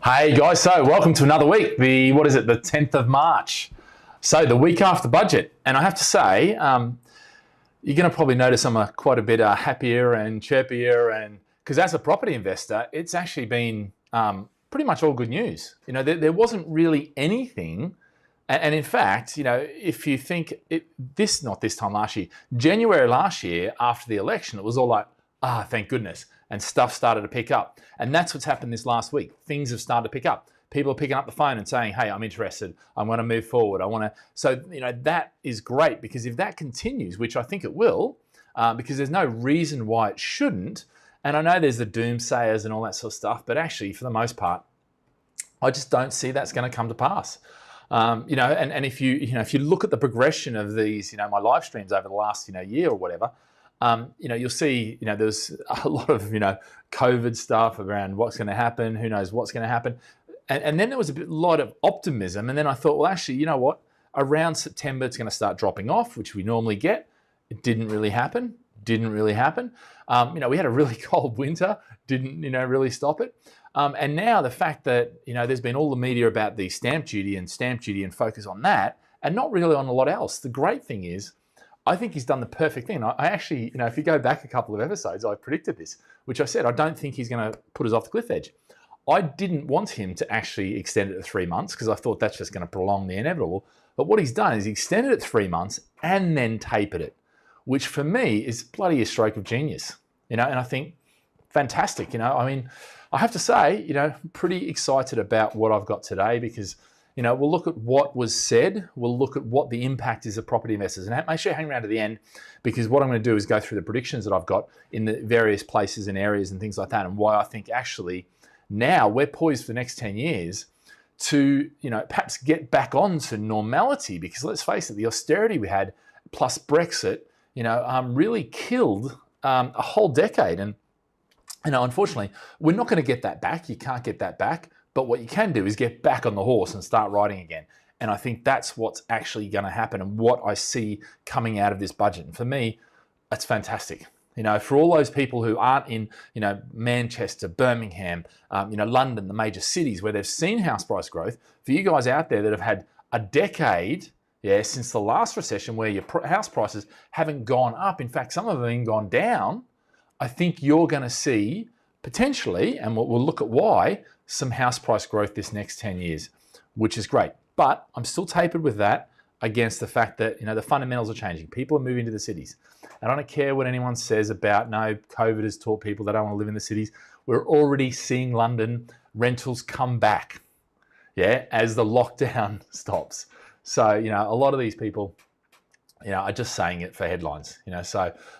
Hey guys, so welcome to another week, the 10th of March. So the week after budget, and I have to say, you're going to probably notice I'm quite a bit happier and chirpier, and because as a property investor, it's actually been pretty much all good news. You know, there wasn't really anything, and in fact, you know, if you think not this time last year, January last year after the election, it was all like, thank goodness. And stuff started to pick up. And that's what's happened this last week. Things have started to pick up. People are picking up the phone and saying, hey, I'm interested. I want to move forward. So, you know, that is great, because if that continues, which I think it will, because there's no reason why it shouldn't. And I know there's the doomsayers and all that sort of stuff, but actually for the most part, I just don't see that's going to come to pass. You know, and if you look at the progression of these, you know, my live streams over the last, year or whatever, you know, you'll see, there's a lot of, COVID stuff around what's going to happen, who knows what's going to happen. And then there was lot of optimism. And then I thought, well, actually, you know what? Around September, it's going to start dropping off, which we normally get. It didn't really happen. You know, we had a really cold winter, didn't, really stop it. And now the fact that, there's been all the media about the stamp duty and focus on that, and not really on a lot else. The great thing is, I think he's done the perfect thing. I actually, if you go back a couple of episodes, I predicted this, which I said, I don't think he's going to put us off the cliff edge. I didn't want him to actually extend it to 3 months, because I thought that's just going to prolong the inevitable. But what he's done is he extended it 3 months and then tapered it, which for me is bloody a stroke of genius, and I think fantastic. I mean, I have to say, pretty excited about what I've got today, because we'll look at what was said. We'll look at what the impact is of property investors. And make sure you hang around to the end, because what I'm going to do is go through the predictions that I've got in the various places and areas and things like that, and why I think actually now we're poised for the next 10 years to, perhaps get back on to normality. Because let's face it, the austerity we had plus Brexit, really killed a whole decade. And, unfortunately, we're not going to get that back. You can't get that back. But what you can do is get back on the horse and start riding again. And I think that's what's actually going to happen, and what I see coming out of this budget. And for me, that's fantastic. For all those people who aren't in, Manchester, Birmingham, London, the major cities where they've seen house price growth, for you guys out there that have had a decade, since the last recession, where your house prices haven't gone up. In fact, some of them have even gone down. I think you're going to see potentially, and we'll look at why, some house price growth this next 10 years, which is great. But I'm still tapered with that against the fact that, the fundamentals are changing. People are moving to the cities. And I don't care what anyone says about, no, COVID has taught people they don't want to live in the cities. We're already seeing London rentals come back, as the lockdown stops. So, a lot of these people, are just saying it for headlines,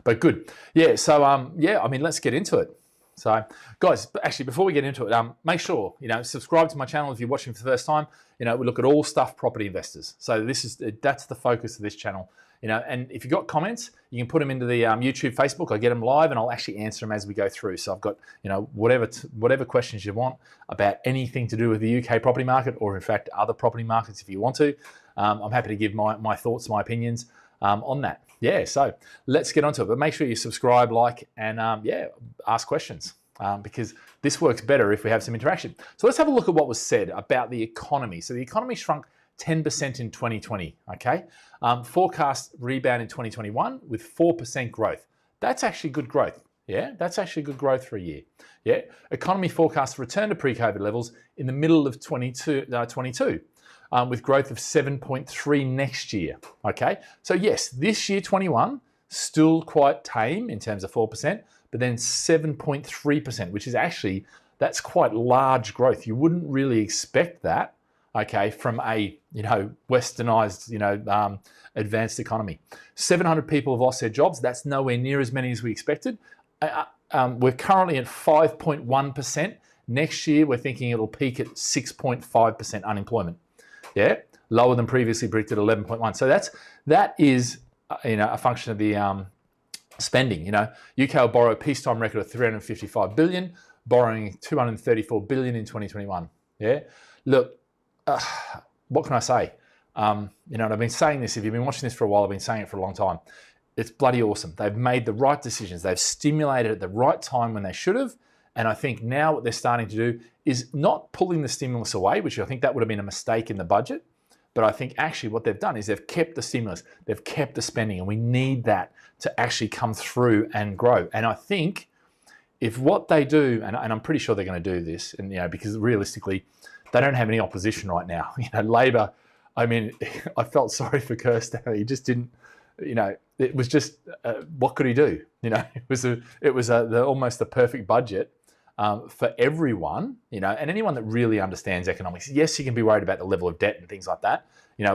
but good. So, I mean, let's get into it. So, guys, actually, before we get into it, make sure, subscribe to my channel if you're watching for the first time. We look at all stuff property investors. So that's the focus of this channel. And if you've got comments, you can put them into the YouTube, Facebook. I get them live, and I'll actually answer them as we go through. So I've got, whatever questions you want about anything to do with the UK property market, or in fact, other property markets if you want to. I'm happy to give my thoughts, my opinions on that. So let's get onto it. But make sure you subscribe, like, and ask questions, because this works better if we have some interaction. So let's have a look at what was said about the economy. So the economy shrunk 10% in 2020, okay? Forecast rebound in 2021 with 4% growth. That's actually good growth. That's actually good growth for a year. Economy forecast return to pre-COVID levels in the middle of 22. With growth of 7.3 next year, okay? So yes, this year, 21, still quite tame in terms of 4%, but then 7.3%, which is actually, that's quite large growth. You wouldn't really expect that, okay, from a, westernized, advanced economy. 700 people have lost their jobs. That's nowhere near as many as we expected. We're currently at 5.1%. Next year, we're thinking it'll peak at 6.5% unemployment. Lower than previously predicted, 11.1. So that is a function of the spending. UK will borrow a peacetime record of 355 billion, borrowing 234 billion in 2021. Look, what can I say? And I've been saying this. If you've been watching this for a while, I've been saying it for a long time. It's bloody awesome. They've made the right decisions. They've stimulated at the right time when they should have, And I think now what they're starting to do is not pulling the stimulus away, which I think that would have been a mistake in the budget. But I think actually what they've done is they've kept the stimulus, they've kept the spending, and we need that to actually come through and grow. And I think if what they do, and I'm pretty sure they're going to do this, and because realistically, they don't have any opposition right now. Labor. I mean, I felt sorry for Kirsten. He just didn't. It was just what could he do? It was almost the perfect budget for everyone. And anyone that really understands economics. Yes, you can be worried about the level of debt and things like that.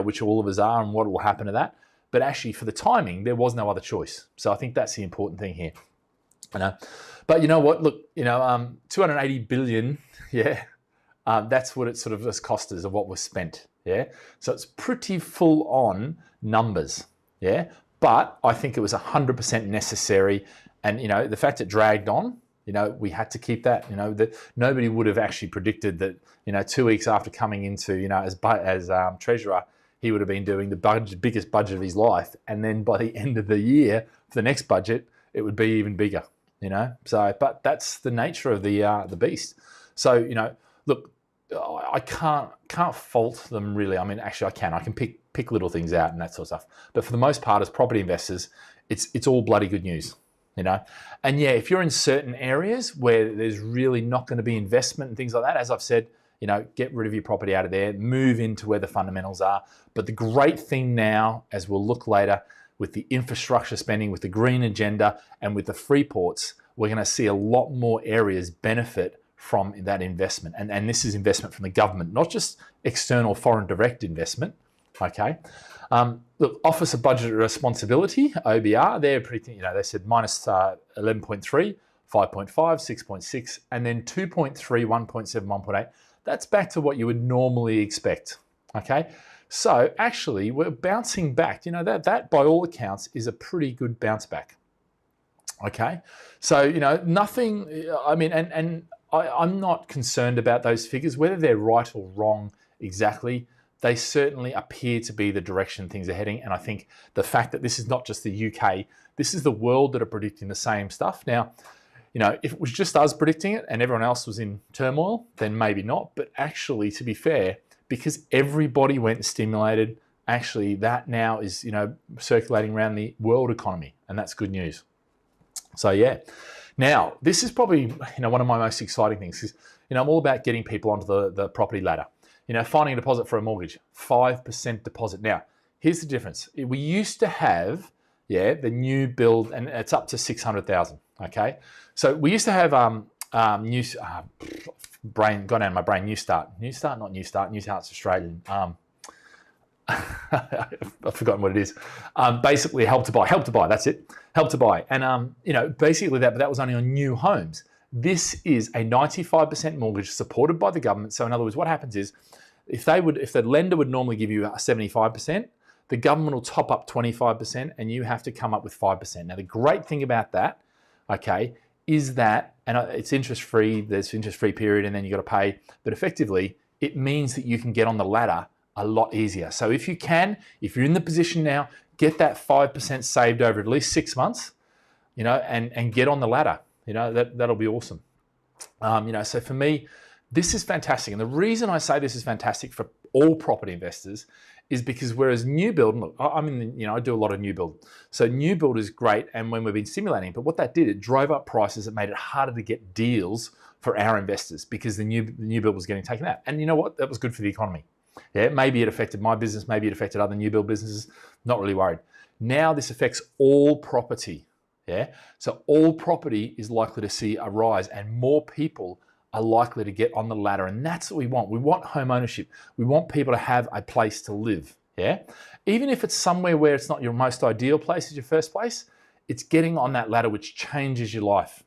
Which all of us are, and what will happen to that. But actually, for the timing, there was no other choice. So I think that's the important thing here. But you know what? Look, 280 billion. Yeah, that's what it sort of has cost us of what was spent. Yeah, so it's pretty full on numbers. Yeah, but I think it was 100% necessary, and the fact it dragged on, we had to keep that. That nobody would have actually predicted that. 2 weeks after coming into, as treasurer, he would have been doing the biggest budget of his life, and then by the end of the year, for the next budget, it would be even bigger. So but that's the nature of the beast. So look, I can't fault them really. I mean, actually, I can pick little things out and that sort of stuff. But for the most part, as property investors, it's all bloody good news, And yeah, if you're in certain areas where there's really not going to be investment and things like that, as I've said, get rid of your property out of there, move into where the fundamentals are. But the great thing now, as we'll look later, with the infrastructure spending, with the green agenda, and with the free ports, we're going to see a lot more areas benefit from that investment. And this is investment from the government, not just external foreign direct investment. Okay. Look, Office of Budget Responsibility, OBR, they're pretty, they said minus 11.3, 5.5, 6.6, and then 2.3, 1.7, 1.8. That's back to what you would normally expect. Okay. So actually, we're bouncing back. That by all accounts is a pretty good bounce back. Okay, so nothing. I mean, and I'm not concerned about those figures, whether they're right or wrong exactly. They certainly appear to be the direction things are heading, and I think the fact that this is not just the UK, this is the world that are predicting the same stuff. Now, if it was just us predicting it and everyone else was in turmoil, then maybe not. But actually, to be fair, because everybody went and stimulated, actually that now is, circulating around the world economy, and that's good news. So yeah, now this is probably, one of my most exciting things because, I'm all about getting people onto the property ladder. Finding a deposit for a mortgage, 5% deposit. Now, here's the difference. We used to have, the new build, and it's up to 600,000. Okay, so we used to have New Start's Australian. I've forgotten what it is. Basically, help to buy. That's it. Help to buy, and basically that. But that was only on new homes. This is a 95% mortgage supported by the government. So in other words, what happens is, if the lender would normally give you a 75%, the government will top up 25%, and you have to come up with 5%. Now the great thing about that, okay, is that, and it's interest free. There's interest free period, and then you got to pay. But effectively, it means that you can get on the ladder a lot easier. So if you're in the position now, get that 5% saved over at least 6 months, and get on the ladder. That'll be awesome. So for me, this is fantastic. And the reason I say this is fantastic for all property investors is because whereas new build, look, I do a lot of new build. So new build is great, and when we've been simulating, but what that did, it drove up prices. It made it harder to get deals for our investors because the new build was getting taken out. And you know what? That was good for the economy. Yeah, maybe it affected my business, maybe it affected other new build businesses. Not really worried. Now this affects all property. Yeah, so all property is likely to see a rise, and more people are likely to get on the ladder, and that's what we want. We want home ownership. We want people to have a place to live. Yeah, even if it's somewhere where it's not your most ideal place, as your first place, it's getting on that ladder which changes your life.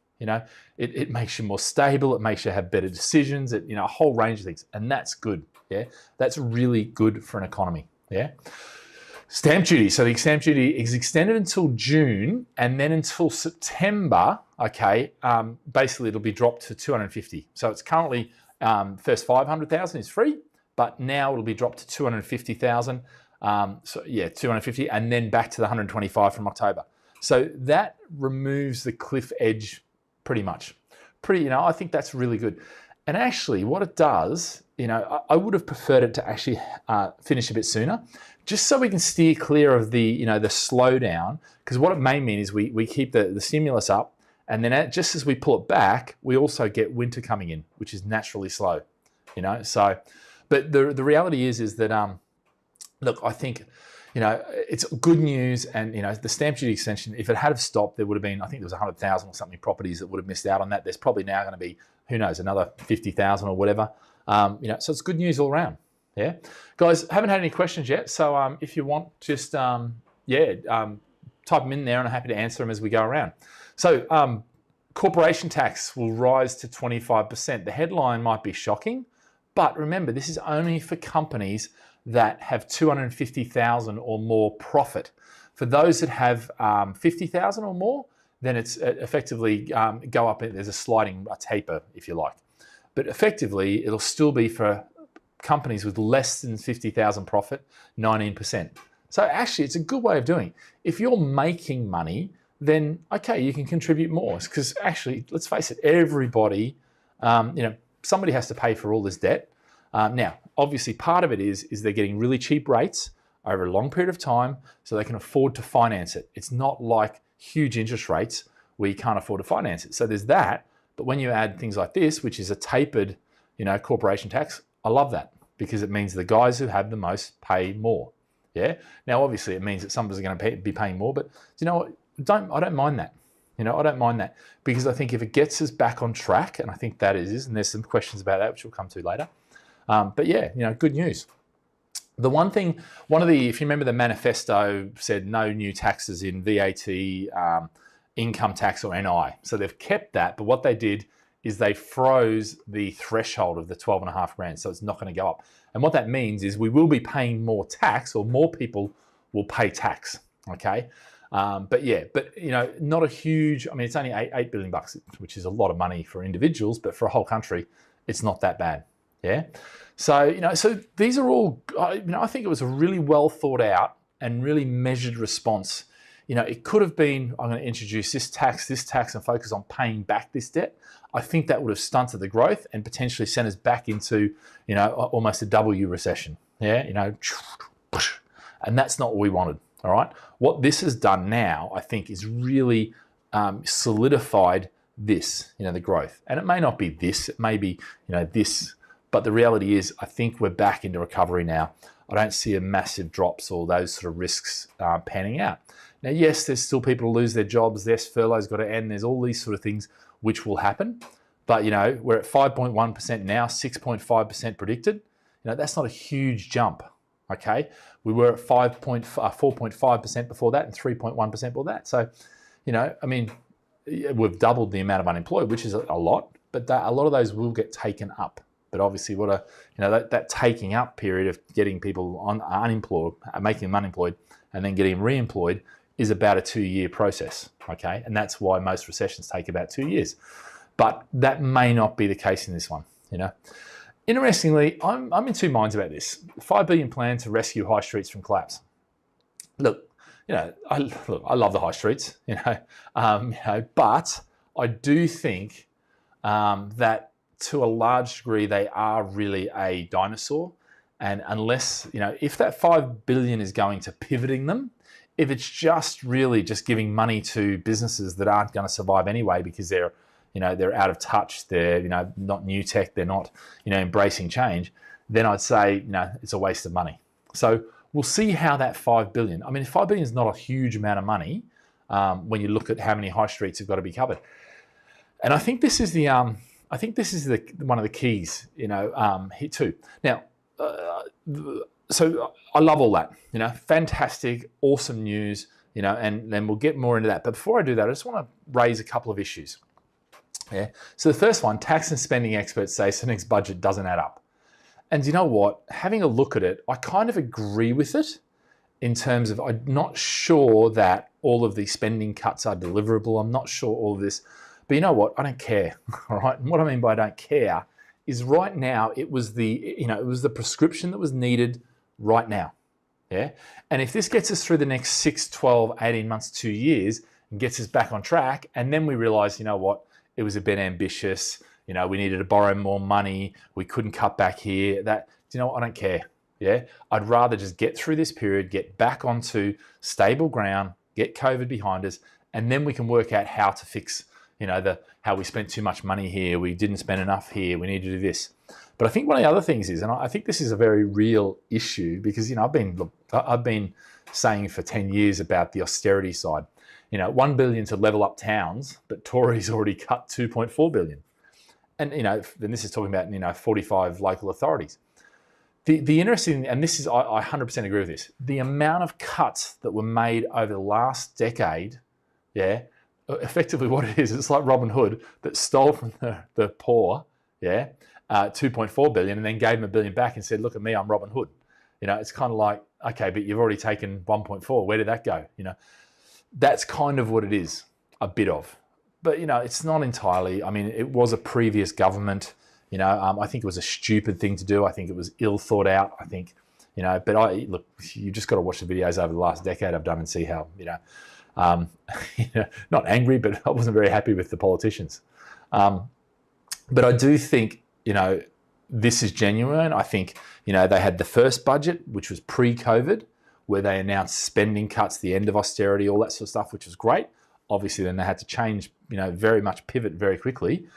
It makes you more stable. It makes you have better decisions. A whole range of things, and that's good. Yeah, that's really good for an economy. Yeah. Stamp duty. So the stamp duty is extended until June, and then until September. Okay, basically it'll be dropped to 250. So it's currently first 500,000 is free, but now it'll be dropped to 250,000. So yeah, 250, and then back to the 125 from October. So that removes the cliff edge pretty much. pretty, I think that's really good. And actually what it does, I would have preferred it to actually finish a bit sooner, just so we can steer clear of the, the slowdown, because what it may mean is we keep the stimulus up, and then just as we pull it back, we also get winter coming in, which is naturally slow, so, but the reality is that, look, I think, it's good news, and the stamp duty extension, if it had have stopped, there would have been, I think there was 100,000 or something properties that would have missed out on that. There's probably now going to be, who knows, another 50,000 or whatever. So it's good news all around. Yeah, guys, haven't had any questions yet, so if you want, just type them in there, and I'm happy to answer them as we go around. So corporation tax will rise to 25%. The headline might be shocking, but remember, this is only for companies that have 250,000 or more profit. For those that have 50,000 or more, then it's effectively go up. There's a sliding taper, if you like. But effectively, it'll still be for companies with less than 50,000 profit, 19%. So actually, it's a good way of doing it. If you're making money, then okay, you can contribute more. Because actually, let's face it, everybody, somebody has to pay for all this debt. Now, obviously, part of it is they're getting really cheap rates over a long period of time, so they can afford to finance it. It's not like huge interest rates where you can't afford to finance it. So there's that. But when you add things like this, which is a tapered, corporation tax, I love that, because it means the guys who have the most pay more. Yeah. Now, obviously, it means that somebody's going to be paying more, but you know what? I don't mind that. I don't mind that, because I think if it gets us back on track, and I think that is, and there's some questions about that, which we'll come to later. But yeah, good news. The if you remember, the manifesto said no new taxes in VAT, income tax or NI. So they've kept that, but what they did is they froze the threshold of the 12.5 grand. So it's not going to go up. And what that means is we will be paying more tax, or more people will pay tax. Okay. But not a huge, it's only $8 billion, which is a lot of money for individuals, but for a whole country, it's not that bad. Yeah. So, so these are all, I think it was a really well thought out and really measured response. It could have been, I'm going to introduce this tax, and focus on paying back this debt. I think that would have stunted the growth and potentially sent us back into, almost a W recession. Yeah. And that's not what we wanted. All right. What this has done now, I think, is really solidified this, the growth. And it may not be this, it may be, this. But the reality is, I think we're back into recovery now. I don't see a massive drops or those sort of risks panning out. Now, yes, there's still people who lose their jobs. Yes, furlough's got to end. There's all these sort of things which will happen. But, we're at 5.1% now, 6.5% predicted. That's not a huge jump, okay? We were at 4.5% before that and 3.1% before that. So, we've doubled the amount of unemployed, which is a lot, but a lot of those will get taken up. But obviously, that taking up period of getting people unemployed, making them unemployed, and then getting them re-employed is about a 2-year process, okay? And that's why most recessions take about 2 years. But that may not be the case in this one, Interestingly, I'm in two minds about this. $5 billion plan to rescue high streets from collapse. Look, I love the high streets, but I do think that to a large degree, they are really a dinosaur. And unless, if that 5 billion is going to pivoting them, if it's just really just giving money to businesses that aren't going to survive anyway because they're out of touch, they're, not new tech, they're not, embracing change, then I'd say, it's a waste of money. So we'll see how that 5 billion, 5 billion is not a huge amount of money when you look at how many high streets have got to be covered. And I think this is one of the keys, here too. Now, so I love all that, fantastic, awesome news, and then we'll get more into that. But before I do that, I just want to raise a couple of issues. Yeah. So the first one, tax and spending experts say Senec's budget doesn't add up. And you know what? Having a look at it, I kind of agree with it in terms of I'm not sure that all of these spending cuts are deliverable. I'm not sure all of this. But you know what? I don't care. All right. And what I mean by I don't care is right now it was the prescription that was needed right now. Yeah. And if this gets us through the next 6, 12, 18 months, 2 years and gets us back on track, and then we realize, you know what, it was a bit ambitious. You know, we needed to borrow more money. We couldn't cut back here. That, you know what? I don't care. Yeah, I'd rather just get through this period, get back onto stable ground, get COVID behind us, and then we can work out how to fix, you know, how we spent too much money here, we didn't spend enough here, we need to do this. But I think one of the other things is, and I think this is a very real issue, because, you know, I've been saying for 10 years about the austerity side. You know, 1 billion to level up towns, but Tories already cut 2.4 billion. And, you know, then this is talking about, you know, 45 local authorities. The interesting, and this is, I 100% agree with this, the amount of cuts that were made over the last decade, yeah, effectively what it is, it's like Robin Hood that stole from the poor, yeah, 2.4 billion, and then gave them $1 billion back and said, look at me, I'm Robin Hood. You know, it's kind of like, okay, but you've already taken 1.4, where did that go? You know, that's kind of what it is, a bit of. But, you know, it's not entirely. I mean, it was a previous government. You know, I think it was a stupid thing to do. I think it was ill thought out. I think, you know, but look, you just got to watch the videos over the last decade I've done and see how, you know, not angry, but I wasn't very happy with the politicians. But I do think, you know, this is genuine. I think, you know, they had the first budget, which was pre-COVID, where they announced spending cuts, the end of austerity, all that sort of stuff, which was great. Obviously, then they had to change, you know, very much pivot very quickly,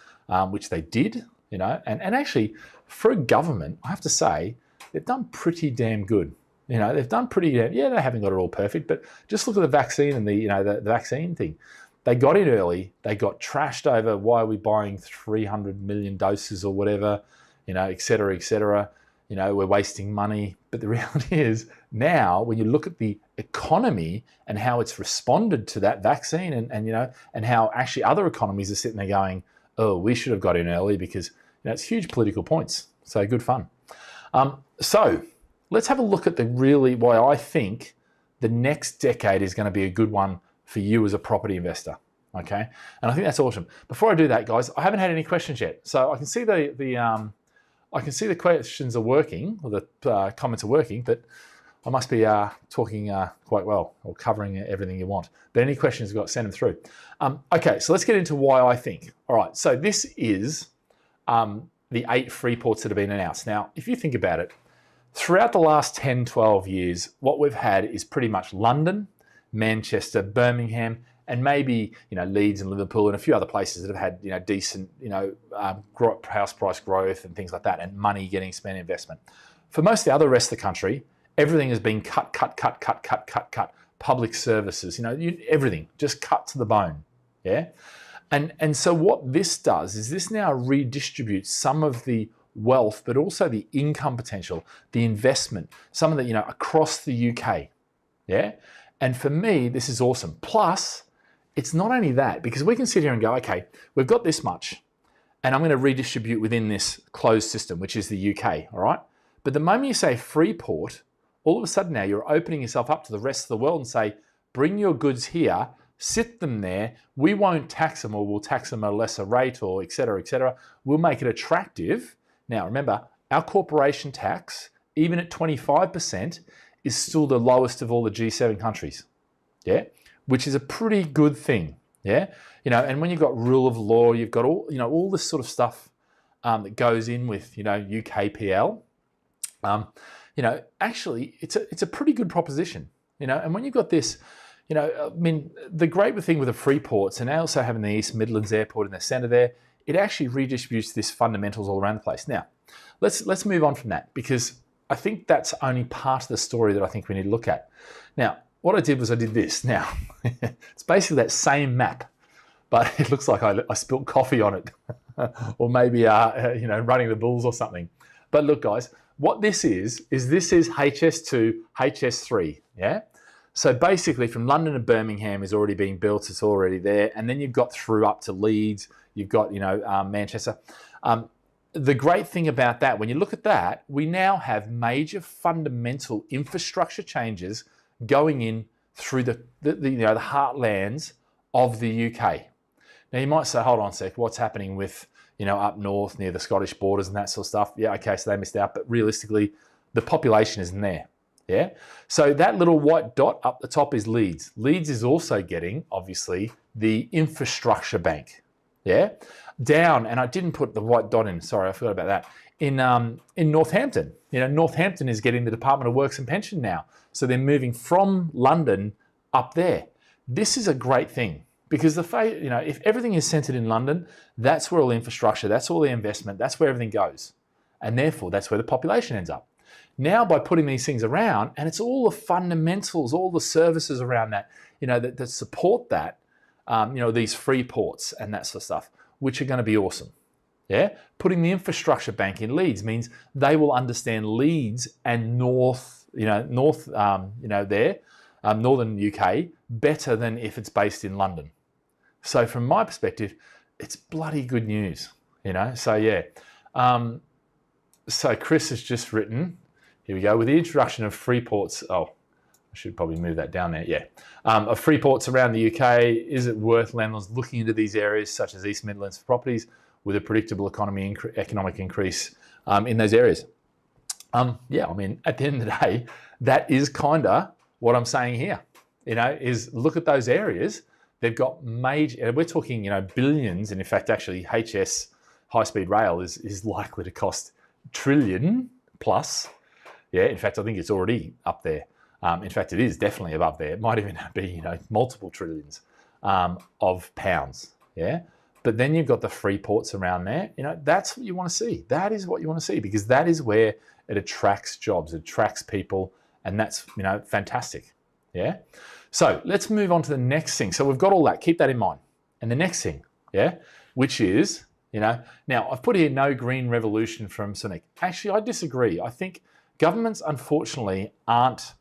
which they did, you know. And actually, for a government, I have to say, they've done pretty damn good. You know, they've done pretty damn, yeah, they haven't got it all perfect, but just look at the vaccine and the vaccine thing. They got in early, they got trashed over, why are we buying 300 million doses or whatever, you know, et cetera, you know, we're wasting money. But the reality is now, when you look at the economy and how it's responded to that vaccine and you know, and how actually other economies are sitting there going, oh, we should have got in early, because, you know, it's huge political points. So good fun. So let's have a look at why I think the next decade is going to be a good one for you as a property investor. Okay. And I think that's awesome. Before I do that, guys, I haven't had any questions yet. So I can see I can see the questions are working, or the comments are working, but I must be talking quite well, or covering everything you want. But any questions you've got, send them through. Okay, so let's get into why I think. All right, so this is the 8 free ports that have been announced. Now, if you think about it, throughout the last 10, 12 years, what we've had is pretty much London, Manchester, Birmingham, and maybe, you know, Leeds and Liverpool and a few other places that have had, you know, decent, you know, house price growth and things like that, and money getting spent in investment. For most of the other rest of the country, everything has been cut. Public services, you know, everything just cut to the bone, yeah. And so what this does is this now redistributes some of the wealth, but also the income potential, the investment, some of the, you know, across the UK, yeah. And for me, this is awesome. Plus, it's not only that, because we can sit here and go, okay, we've got this much, and I'm going to redistribute within this closed system, which is the UK, all right? But the moment you say free port, all of a sudden now you're opening yourself up to the rest of the world and say, bring your goods here, sit them there, we won't tax them, or we'll tax them at a lesser rate, or et cetera, we'll make it attractive. Now, remember, our corporation tax, even at 25%, is still the lowest of all the G7 countries, yeah? Which is a pretty good thing, yeah? You know, and when you've got rule of law, you've got all, you know, all this sort of stuff that goes in with, you know, UKPL, you know, actually, it's a pretty good proposition, you know. And when you've got this, you know, I mean, the great thing with the free ports, and also having the East Midlands airport in the centre there, it actually redistributes this fundamentals all around the place. Now, let's move on from that, because I think that's only part of the story that I think we need to look at. Now, what I did was I did this. Now, it's basically that same map, but it looks like I spilt coffee on it, or maybe, you know, running the bulls or something. But look, guys, what this is HS2, HS3, yeah? So basically from London to Birmingham is already being built, it's already there. And then you've got through up to Leeds, you've got, you know, Manchester. The great thing about that, when you look at that, we now have major fundamental infrastructure changes going in through the you know, the heartlands of the UK. Now you might say, hold on a sec, what's happening with, you know, up north near the Scottish borders and that sort of stuff? Yeah, okay, so they missed out, but realistically, the population isn't there. Yeah. So that little white dot up the top is Leeds. Leeds is also getting, obviously, the infrastructure bank. yeah? Down, and I didn't put the white dot in, sorry, I forgot about that, in Northampton. You know, Northampton is getting the Department of Works and Pension now. So they're moving from London up there. This is a great thing because you know, if everything is centered in London, that's where all the infrastructure, that's all the investment, that's where everything goes. And therefore, that's where the population ends up. Now, by putting these things around, and it's all the fundamentals, all the services around that, you know, that support that, you know, these free ports and that sort of stuff, which are going to be awesome. Yeah, putting the infrastructure bank in Leeds means they will understand Leeds and northern UK better than if it's based in London. So from my perspective, it's bloody good news, you know. So yeah, so Chris has just written, here we go, with the introduction of free ports. Oh, I should probably move that down there. Yeah, of free ports around the UK, is it worth landlords looking into these areas such as East Midlands for properties with a predictable economic increase in those areas? Yeah, I mean, at the end of the day, that is kind of what I'm saying here. You know, is look at those areas. They've got major, we're talking, you know, billions, and in fact, actually, HS high-speed rail is likely to cost trillion plus. Yeah, in fact, I think it's already up there. In fact, it is definitely above there. It might even be, you know, multiple trillions of pounds. Yeah. But then you've got the free ports around there. You know, that's what you want to see. That is what you want to see because that is where it attracts jobs, it attracts people, and that's, you know, fantastic. Yeah. So let's move on to the next thing. So we've got all that. Keep that in mind. And the next thing, yeah, which is, you know, now I've put here no green revolution from Sonic. Actually, I disagree. I think governments, unfortunately, aren't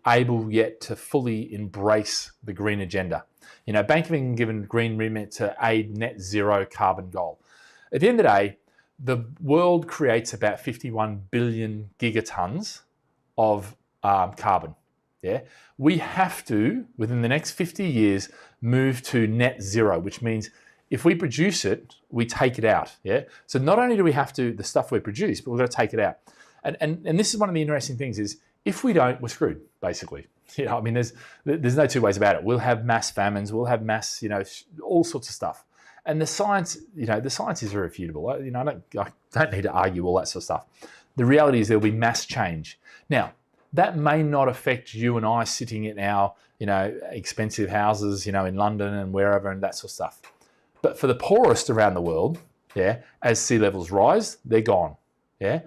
able yet to fully embrace the green agenda. You know, Bank of England given green remit to aid net zero carbon goal. At the end of the day, the world creates about 51 billion gigatons of carbon. Yeah, we have to, within the next 50 years, move to net zero, which means if we produce it, we take it out. Yeah, so not only do we have to, the stuff we produce, but we've got to take it out. And this is one of the interesting things is if we don't, we're screwed, basically. You know, I mean, there's no two ways about it. We'll have mass famines, we'll have mass, you know, all sorts of stuff. And the science, you know, the science is irrefutable. You know, I don't need to argue all that sort of stuff. The reality is there'll be mass change. Now, that may not affect you and I sitting in our, you know, expensive houses, you know, in London and wherever and that sort of stuff. But for the poorest around the world, yeah, as sea levels rise, they're gone. Yeah,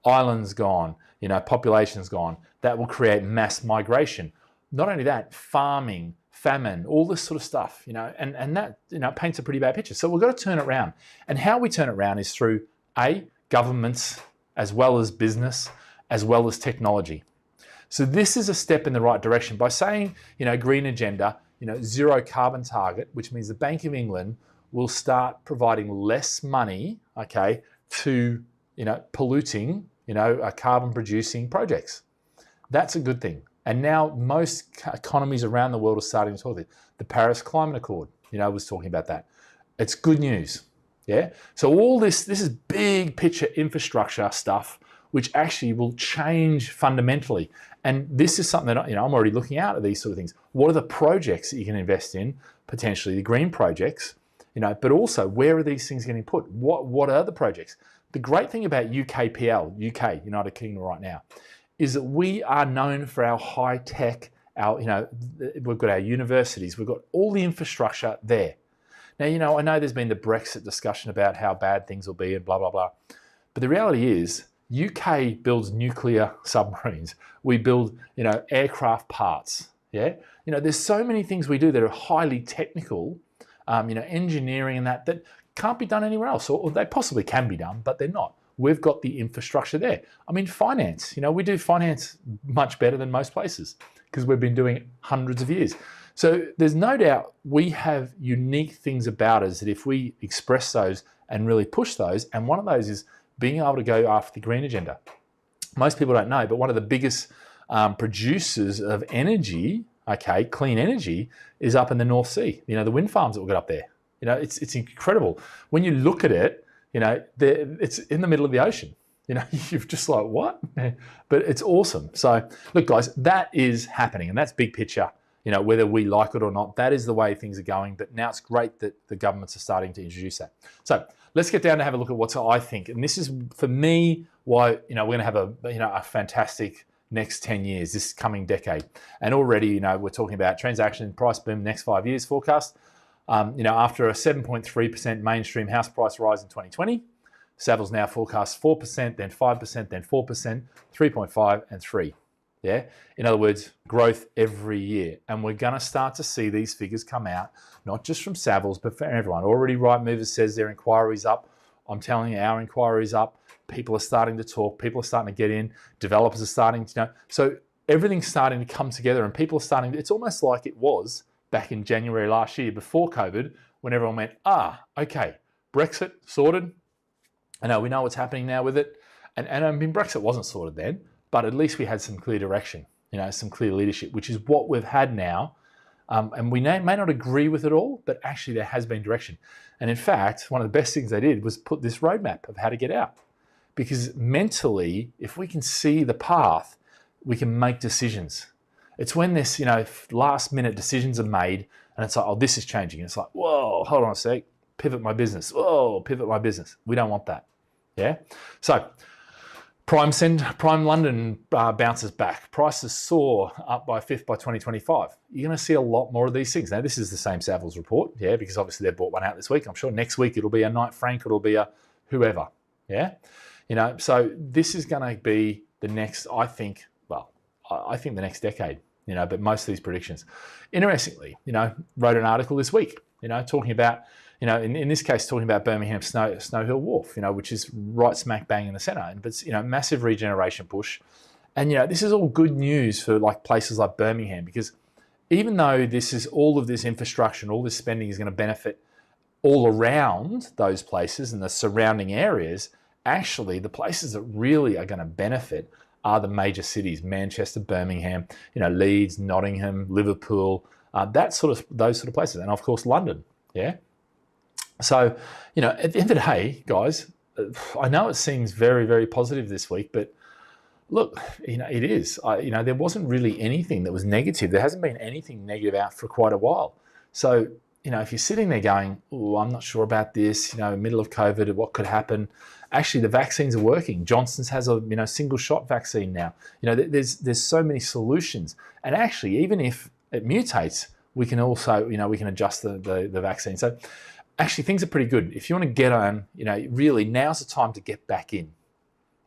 islands gone, you know, population's gone. That will create mass migration. Not only that, farming, famine, all this sort of stuff, you know, and that, you know, paints a pretty bad picture. So we've got to turn it around. And how we turn it around is through governments, as well as business, as well as technology. So this is a step in the right direction by saying, you know, green agenda, you know, zero carbon target, which means the Bank of England will start providing less money, okay, to, you know, polluting, you know, carbon producing projects. That's a good thing. And now most economies around the world are starting to talk about it. The Paris Climate Accord, you know, was talking about that. It's good news. Yeah. So all this is big picture infrastructure stuff, which actually will change fundamentally. And this is something that, you know, I'm already looking out at these sort of things. What are the projects that you can invest in, potentially the green projects, you know, but also where are these things getting put? What are the projects? The great thing about UKPL, UK, United Kingdom right now, is that we are known for our high tech, you know, we've got our universities, we've got all the infrastructure there. Now, you know, I know there's been the Brexit discussion about how bad things will be and blah, blah, blah. But the reality is UK builds nuclear submarines. We build, you know, aircraft parts. Yeah. You know, there's so many things we do that are highly technical, you know, engineering and that can't be done anywhere else, or they possibly can be done, but they're not. We've got the infrastructure there. I mean, finance, you know, we do finance much better than most places because we've been doing it hundreds of years. So there's no doubt we have unique things about us that if we express those and really push those, and one of those is being able to go after the green agenda. Most people don't know, but one of the biggest producers of energy, okay, clean energy, is up in the North Sea. You know, the wind farms that we've got up there. You know, it's incredible. When you look at it, you know, it's in the middle of the ocean. You know, you're just like, what? But it's awesome. So look, guys, that is happening, and that's big picture. you know, whether we like it or not, that is the way things are going. But now it's great that the governments are starting to introduce that. So let's get down to have a look at what I think. And this is, for me, why, you know, we're going to have a fantastic next 10 years, this coming decade. And already, you know, we're talking about transaction price boom next 5 years forecast. You know, after a 7.3% mainstream house price rise in 2020, Savills now forecasts 4%, then 5%, then 4%, 3.5 and 3. Yeah, in other words, growth every year. And we're going to start to see these figures come out, not just from Savills, but for everyone. Already Right Movers says their inquiry's up. I'm telling you, our inquiry's up. People are starting to talk. People are starting to get in. Developers are starting to, you know. So everything's starting to come together and people are starting, it's almost like it was back in January last year before COVID, when everyone went, okay, Brexit sorted. I know, we know what's happening now with it. And I mean, Brexit wasn't sorted then, but at least we had some clear direction, you know, some clear leadership, which is what we've had now. And we may not agree with it all, but actually there has been direction. And in fact, one of the best things they did was put this roadmap of how to get out. Because mentally, if we can see the path, we can make decisions. It's when this, you know, last minute decisions are made and it's like, oh, this is changing. And it's like, whoa, hold on a sec, pivot my business. Whoa, pivot my business. We don't want that. Yeah. So Prime London bounces back. Prices soar up by a fifth by 2025. You're going to see a lot more of these things. Now, this is the same Savills report, yeah, because obviously they bought one out this week. I'm sure next week it'll be a Knight Frank, it'll be a whoever, yeah. You know, so this is going to be the next, I think the next decade, you know, but most of these predictions. Interestingly, you know, wrote an article this week, you know, talking about, you know, in this case, talking about Birmingham Snow Hill Wharf, you know, which is right smack bang in the centre. But, you know, massive regeneration push. And, you know, this is all good news for like places like Birmingham, because even though this is all of this infrastructure and all this spending is going to benefit all around those places and the surrounding areas, actually the places that really are going to benefit are the major cities: Manchester, Birmingham, you know, Leeds, Nottingham, Liverpool, those sort of places. And of course, London. Yeah. So, you know, at the end of the day, guys, I know it seems very, very positive this week, but look, you know, it is. You know, there wasn't really anything that was negative. There hasn't been anything negative out for quite a while. So, you know, if you're sitting there going, oh, I'm not sure about this, you know, middle of COVID, what could happen? Actually, the vaccines are working. Johnson's has a, you know, single shot vaccine now. You know, there's so many solutions. And actually, even if it mutates, we can also, you know, we can adjust the vaccine. So actually, things are pretty good. If you want to get on, you know, really now's the time to get back in.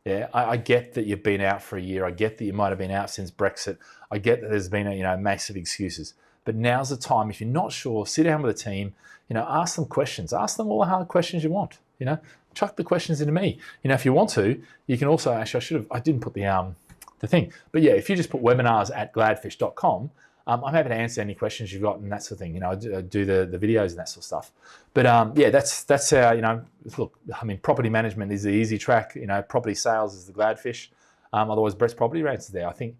Yeah, I get that you've been out for a year. I get that you might have been out since Brexit. I get that there's been, you know, massive excuses. But now's the time. If you're not sure, sit down with a team, you know, ask them questions. Ask them all the hard questions you want, you know. Chuck the questions into me. You know, if you want to, you can also, actually, I didn't put the thing. But yeah, if you just put webinars@gladfish.com, I'm happy to answer any questions you've got and that sort of thing. You know, I do the videos and that sort of stuff. But yeah, that's how, you know, look, I mean, property management is the easy track. You know, property sales is the Gladfish. Otherwise, Brett's Property Rants is there. I think,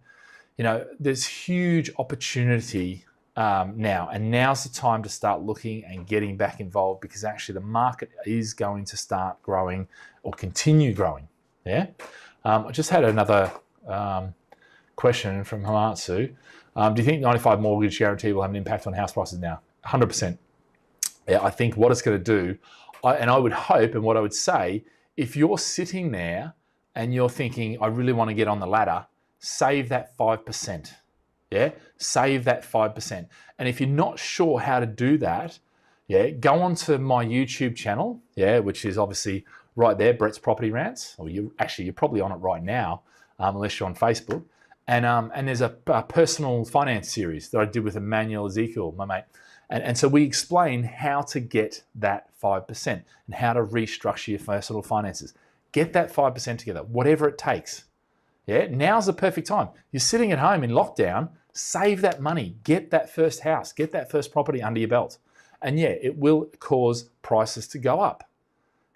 you know, there's huge opportunity now, and now's the time to start looking and getting back involved, because actually the market is going to start growing or continue growing. Yeah. I just had another question from Hamatsu. Do you think 95 mortgage guarantee will have an impact on house prices now? 100%. Yeah, I think what it's going to do, and I would hope, and what I would say, if you're sitting there and you're thinking, I really want to get on the ladder, save that 5%. Yeah, save that 5%. And if you're not sure how to do that, yeah, go onto my YouTube channel, yeah, which is obviously right there, Brett's Property Rants. Or you're probably on it right now, unless you're on Facebook. And there's a personal finance series that I did with Emmanuel Ezekiel, my mate. And so we explain how to get that 5% and how to restructure your personal finances. Get that 5% together, whatever it takes. Yeah, now's the perfect time. You're sitting at home in lockdown, save that money, get that first house, get that first property under your belt. And yeah, it will cause prices to go up.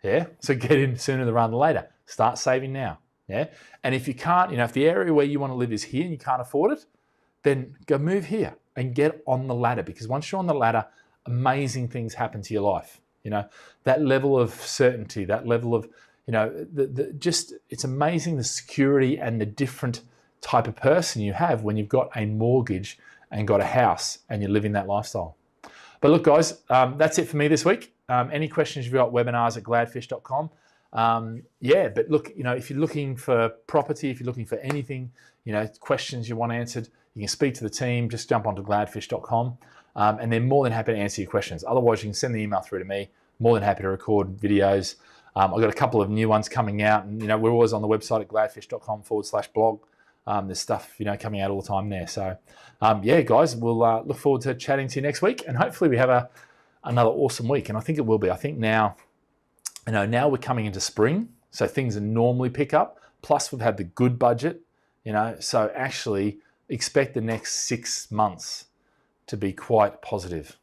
Yeah, so get in sooner rather than later. Start saving now. Yeah, and if you can't, you know, if the area where you want to live is here and you can't afford it, then go move here and get on the ladder, because once you're on the ladder, amazing things happen to your life. You know, that level of certainty, that level of, you know, just, it's amazing the security and the different type of person you have when you've got a mortgage and got a house and you're living that lifestyle. But look, guys, that's it for me this week. Any questions you've got, webinars@gladfish.com. Yeah, but look, if you're looking for property, if you're looking for anything, questions you want answered, you can speak to the team. Just jump onto gladfish.com, and they're more than happy to answer your questions. Otherwise, you can send the email through to me. More than happy to record videos. I've got a couple of new ones coming out, and we're always on the website at gladfish.com/blog. There's stuff coming out all the time there. So yeah, guys, we'll look forward to chatting to you next week, and hopefully we have another awesome week. And I think it will be. I think now we're coming into spring, so things are normally pick up. Plus we've had the good budget, so actually expect the next 6 months to be quite positive.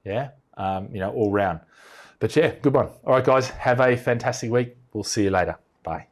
Yeah, all round. But yeah, good one. All right, guys, have a fantastic week. We'll see you later. Bye.